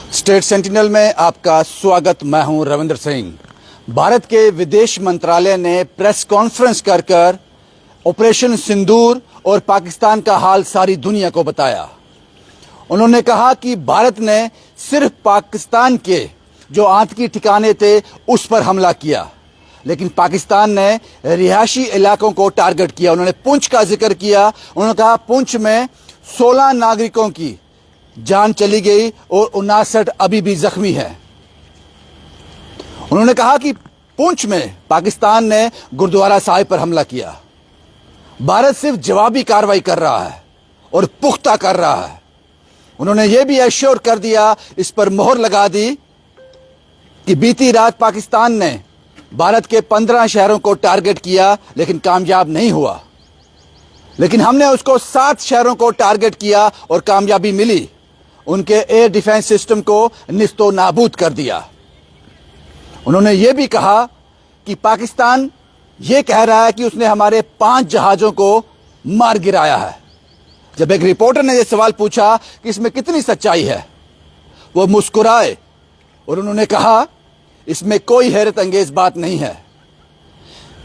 State sentinel में आपका स्वागत। मैं हूं रविंद्र सिंह। भारत के विदेश मंत्रालय ने प्रेस कॉन्फ्रेंस कर ऑपरेशन सिंदूर और पाकिस्तान का हाल सारी दुनिया को बताया। उन्होंने कहा कि भारत ने सिर्फ पाकिस्तान के जो आतंकी ठिकाने थे उस पर हमला किया, लेकिन पाकिस्तान ने रिहायशी इलाकों को टारगेट किया। उन्होंने पुंछ का जिक्र किया। उन्होंने कहा पुंछ में 16 नागरिकों की जान चली गई और 59 अभी भी जख्मी है। उन्होंने कहा कि पुंछ में पाकिस्तान ने गुरुद्वारा साहिब पर हमला किया। भारत सिर्फ जवाबी कार्रवाई कर रहा है और पुख्ता कर रहा है। उन्होंने यह भी एश्योर कर दिया, इस पर मोहर लगा दी कि बीती रात पाकिस्तान ने भारत के 15 शहरों को टारगेट किया लेकिन कामयाब नहीं हुआ, लेकिन हमने उसको 7 शहरों को टारगेट किया और कामयाबी मिली। उनके एयर डिफेंस सिस्टम को निस्तो नाबूद कर दिया। उन्होंने यह भी कहा कि पाकिस्तान यह कह रहा है कि उसने हमारे 5 जहाजों को मार गिराया है। जब एक रिपोर्टर ने यह सवाल पूछा कि इसमें कितनी सच्चाई है, वो मुस्कुराए और उन्होंने कहा इसमें कोई हैरत अंगेज बात नहीं है।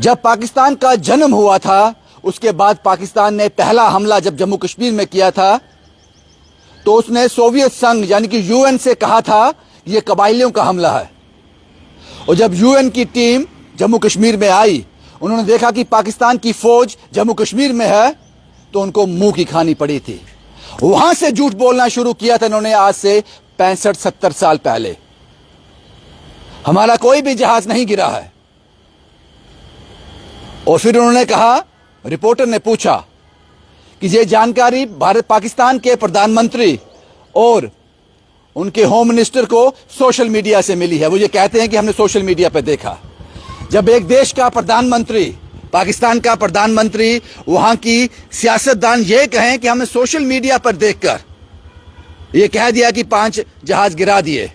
जब पाकिस्तान का जन्म हुआ था, उसके बाद पाकिस्तान ने पहला हमला जब जम्मू कश्मीर में किया था तो उसने सोवियत संघ यानी कि यूएन से कहा था यह कबाइलियों का हमला है। और जब यूएन की टीम जम्मू कश्मीर में आई, उन्होंने देखा कि पाकिस्तान की फौज जम्मू कश्मीर में है, तो उनको मुंह की खानी पड़ी थी। वहां से झूठ बोलना शुरू किया था इन्होंने। आज से 65-70 साल पहले हमारा कोई भी जहाज नहीं गिरा है। और फिर उन्होंने कहा, रिपोर्टर ने पूछा कि ये जानकारी भारत पाकिस्तान के प्रधानमंत्री और उनके होम मिनिस्टर को सोशल मीडिया से मिली है। वो ये कहते हैं कि हमने सोशल मीडिया पर देखा। जब एक देश का प्रधानमंत्री, पाकिस्तान का प्रधानमंत्री, वहां की सियासतदान ये कहें कि हमने सोशल मीडिया पर देखकर ये कह दिया कि 5 जहाज गिरा दिए,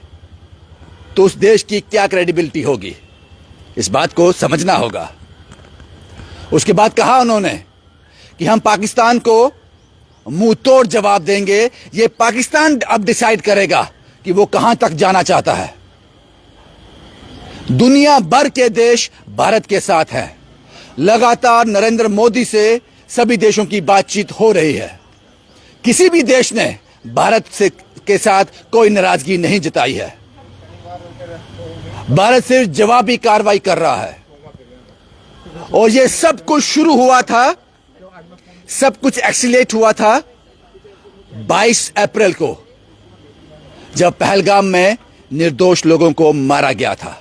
तो उस देश की क्या क्रेडिबिलिटी होगी? इस बात को समझना होगा। उसके बाद कहा उन्होंने कि हम पाकिस्तान को मुंह तोड़ जवाब देंगे। ये पाकिस्तान अब डिसाइड करेगा कि वो कहां तक जाना चाहता है। दुनिया भर के देश भारत के साथ हैं। लगातार नरेंद्र मोदी से सभी देशों की बातचीत हो रही है। किसी भी देश ने भारत से के साथ कोई नाराजगी नहीं जताई है। भारत सिर्फ जवाबी कार्रवाई कर रहा है। और ये सब कुछ शुरू हुआ था, सब कुछ एक्सीलेट हुआ था 22 अप्रैल को, जब पहलगाम में निर्दोष लोगों को मारा गया था।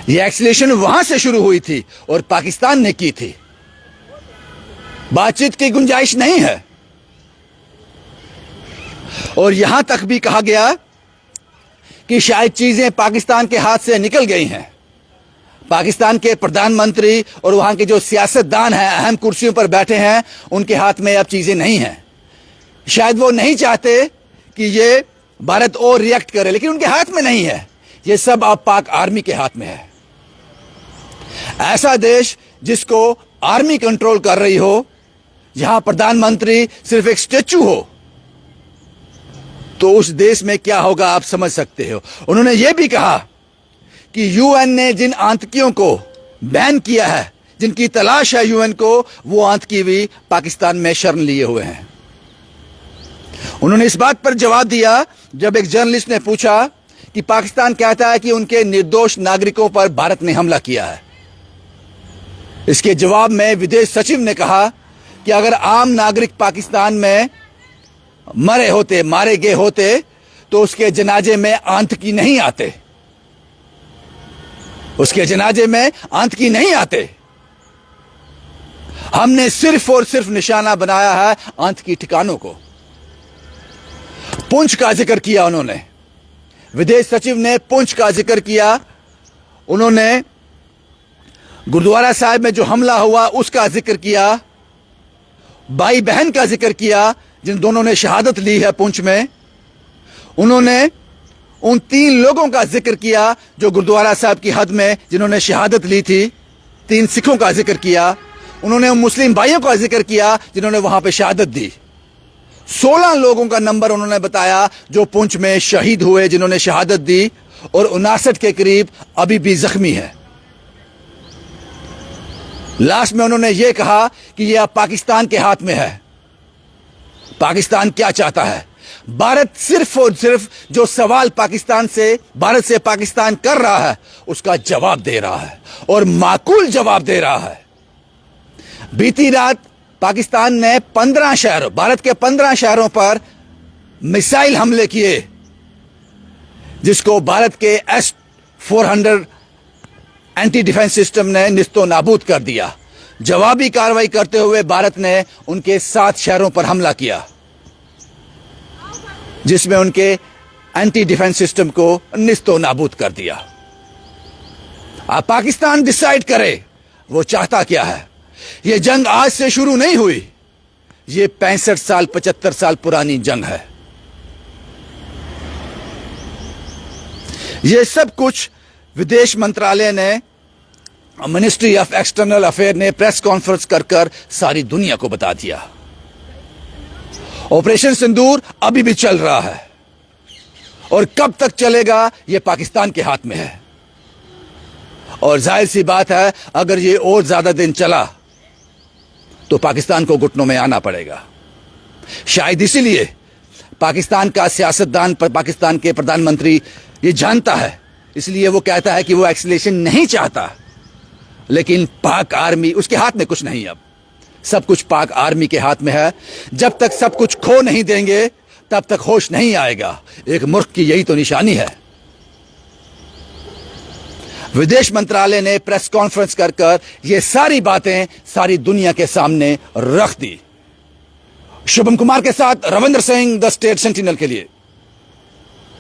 यह एक्सीलेशन वहां से शुरू हुई थी और पाकिस्तान ने की थी। बातचीत की गुंजाइश नहीं है। और यहां तक भी कहा गया कि शायद चीजें पाकिस्तान के हाथ से निकल गई हैं। पाकिस्तान के प्रधानमंत्री और वहां के जो सियासतदान हैं, अहम कुर्सियों पर बैठे हैं, उनके हाथ में अब चीजें नहीं हैं। शायद वो नहीं चाहते कि ये भारत और रिएक्ट करे, लेकिन उनके हाथ में नहीं है। ये सब अब पाक आर्मी के हाथ में है। ऐसा देश जिसको आर्मी कंट्रोल कर रही हो, जहां प्रधानमंत्री सिर्फ एक स्टेचू हो, तो उस देश में क्या होगा आप समझ सकते हो। उन्होंने यह भी कहा कि यूएन ने जिन आतंकियों को बैन किया है, जिनकी तलाश है यूएन को, वो आतंकी भी पाकिस्तान में शरण लिए हुए हैं। उन्होंने इस बात पर जवाब दिया जब एक जर्नलिस्ट ने पूछा कि पाकिस्तान कहता है कि उनके निर्दोष नागरिकों पर भारत ने हमला किया है। इसके जवाब में विदेश सचिव ने कहा कि अगर आम नागरिक पाकिस्तान में मरे होते, मारे गए होते, तो उसके जनाजे में आतंकी नहीं आते। उसके जनाजे में आतंकी नहीं आते। हमने सिर्फ और सिर्फ निशाना बनाया है आतंकी ठिकानों को। पुंछ का जिक्र किया उन्होंने, विदेश सचिव ने पुंछ का जिक्र किया। उन्होंने गुरुद्वारा साहिब में जो हमला हुआ उसका जिक्र किया। भाई बहन का जिक्र किया जिन दोनों ने शहादत ली है पुंछ में। उन्होंने उन 3 लोगों का जिक्र किया जो गुरुद्वारा साहिब की हद में जिन्होंने शहादत ली थी। 3 सिखों का जिक्र किया। उन्होंने उन मुस्लिम भाइयों का जिक्र किया जिन्होंने वहां पे शहादत दी। 16 लोगों का नंबर उन्होंने बताया जो पुंछ में शहीद हुए, जिन्होंने शहादत दी, और 59 के करीब अभी भी जख्मी है। लास्ट में उन्होंने यह कहा कि यह अब पाकिस्तान के हाथ में है। पाकिस्तान क्या चाहता है? भारत सिर्फ और सिर्फ जो सवाल भारत से पाकिस्तान कर रहा है उसका जवाब दे रहा है, और माकूल जवाब दे रहा है। बीती रात पाकिस्तान ने 15 शहरों, भारत के 15 शहरों पर मिसाइल हमले किए, जिसको भारत के S-400 एंटी डिफेंस सिस्टम ने निस्तो नाबूद कर दिया। जवाबी कार्रवाई करते हुए भारत ने उनके 7 शहरों पर हमला किया, जिसमें उनके एंटी डिफेंस सिस्टम को निस्तो नाबूद कर दिया। अब पाकिस्तान डिसाइड करे वो चाहता क्या है। ये जंग आज से शुरू नहीं हुई, ये 65 साल 75 साल पुरानी जंग है। ये सब कुछ विदेश मंत्रालय ने, मिनिस्ट्री ऑफ एक्सटर्नल अफेयर ने प्रेस कॉन्फ्रेंस कर सारी दुनिया को बता दिया। ऑपरेशन सिंदूर अभी भी चल रहा है, और कब तक चलेगा यह पाकिस्तान के हाथ में है। और जाहिर सी बात है, अगर ये और ज्यादा दिन चला तो पाकिस्तान को घुटनों में आना पड़ेगा। शायद इसीलिए पाकिस्तान का सियासतदान, पाकिस्तान के प्रधानमंत्री ये जानता है, इसलिए वो कहता है कि वो एक्सलेशन नहीं चाहता। लेकिन पाक आर्मी, उसके हाथ में कुछ नहीं, अब सब कुछ पाक आर्मी के हाथ में है। जब तक सब कुछ खो नहीं देंगे तब तक होश नहीं आएगा। एक मूर्ख की यही तो निशानी है। विदेश मंत्रालय ने प्रेस कॉन्फ्रेंस कर ये सारी बातें सारी दुनिया के सामने रख दी। शुभम कुमार के साथ Ravindra Singh, the state sentinel के लिए।